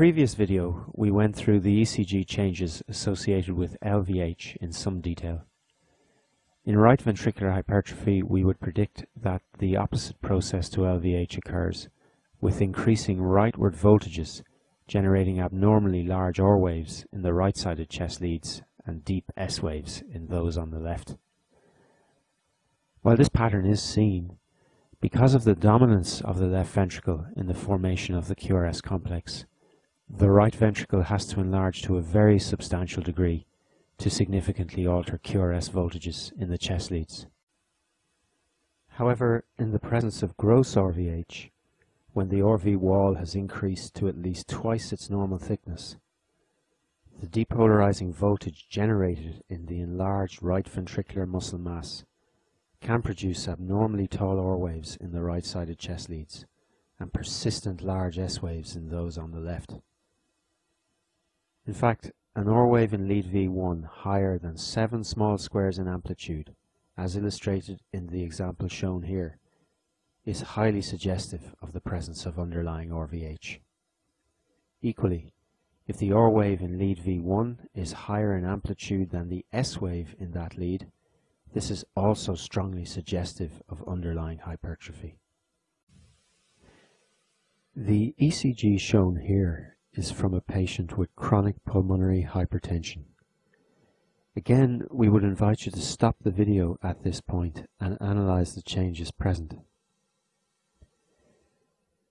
previous video, we went through the ECG changes associated with LVH in some detail. In right ventricular hypertrophy, we would predict that the opposite process to LVH occurs, with increasing rightward voltages generating abnormally large R waves in the right-sided chest leads and deep S waves in those on the left. While this pattern is seen, because of the dominance of the left ventricle in the formation of the QRS complex, the right ventricle has to enlarge to a very substantial degree to significantly alter QRS voltages in the chest leads. However, in the presence of gross RVH, when the RV wall has increased to at least twice its normal thickness, the depolarizing voltage generated in the enlarged right ventricular muscle mass can produce abnormally tall R waves in the right-sided chest leads and persistent large S waves in those on the left. In fact, an R wave in lead V1 higher than 7 small squares in amplitude, as illustrated in the example shown here, is highly suggestive of the presence of underlying RVH. Equally, if the R wave in lead V1 is higher in amplitude than the S wave in that lead, this is also strongly suggestive of underlying hypertrophy. The ECG shown here is from a patient with chronic pulmonary hypertension. Again, we would invite you to stop the video at this point and analyze the changes present.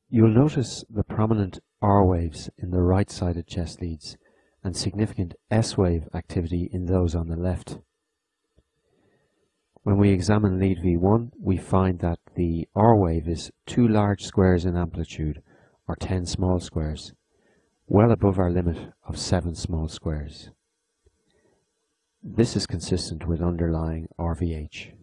You'll notice the prominent R waves in the right-sided chest leads and significant S wave activity in those on the left. When we examine lead V1, we find that the R wave is 2 large squares in amplitude, or 10 small squares, well above our limit of 7 small squares. This is consistent with underlying RVH.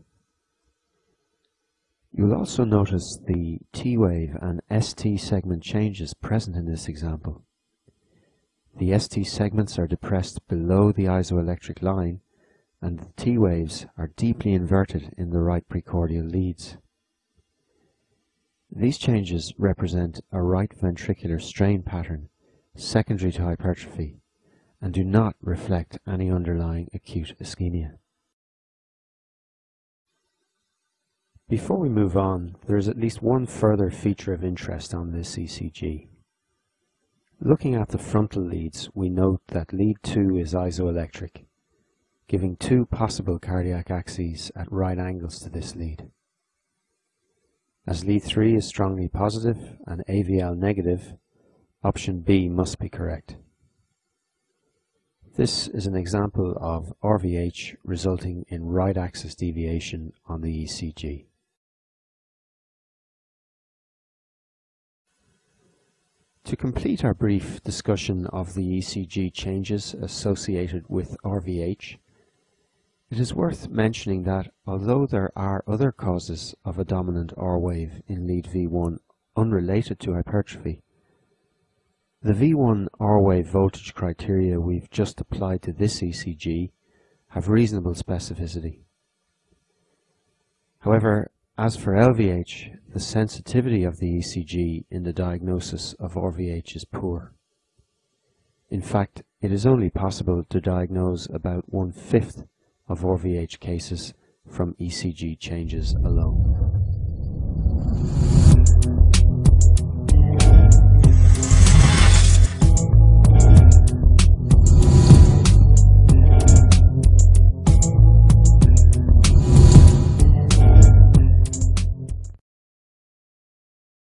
You'll also notice the T wave and ST segment changes present in this example. The ST segments are depressed below the isoelectric line, and the T waves are deeply inverted in the right precordial leads. These changes represent a right ventricular strain pattern secondary to hypertrophy and do not reflect any underlying acute ischemia. Before we move on, there is at least one further feature of interest on this ECG. Looking at the frontal leads, we note that lead 2 is isoelectric, giving 2 possible cardiac axes at right angles to this lead. As lead 3 is strongly positive and AVL negative, option B must be correct. This is an example of RVH resulting in right axis deviation on the ECG. To complete our brief discussion of the ECG changes associated with RVH, it is worth mentioning that although there are other causes of a dominant R wave in lead V1 unrelated to hypertrophy, the V1 R wave voltage criteria we've just applied to this ECG have reasonable specificity. However, as for LVH, the sensitivity of the ECG in the diagnosis of RVH is poor. In fact, it is only possible to diagnose about 1/5 of RVH cases from ECG changes alone.